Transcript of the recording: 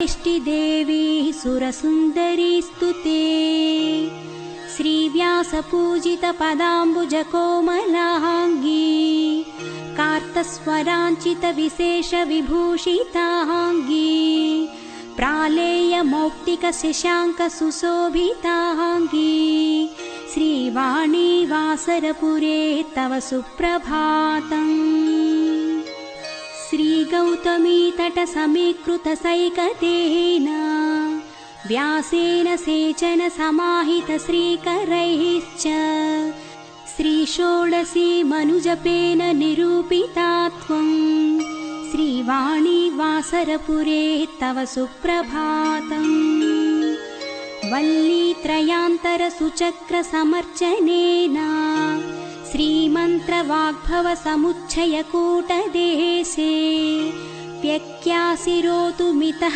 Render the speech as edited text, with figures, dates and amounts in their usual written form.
देवी सुरसुन्दरी स्तुते श्रीव्यासपूजितपदाम्बुजकोमलाङ्गी कार्तस्वराञ्चितविशेषविभूषिताङ्गी प्रालेयमौक्तिकशशाङ्कसुशोभिताङ्गी श्रीवाणी वासरपुरे तव सुप्रभातम्। श्रीगौतमी तटसमीकृतसैकतेन व्यासेन सेचन समाहित श्रीकरैश्च श्रीषोडशी मनुजपेन निरूपिता त्वं श्रीवाणी वासरपुरे तव सुप्रभातम्। वल्लीत्रयान्तरसुचक्रसमर्चनेन श्रीमन्त्रवाग्भवसमुच्चयकूटदेशे व्यक्यासिरोतु मितः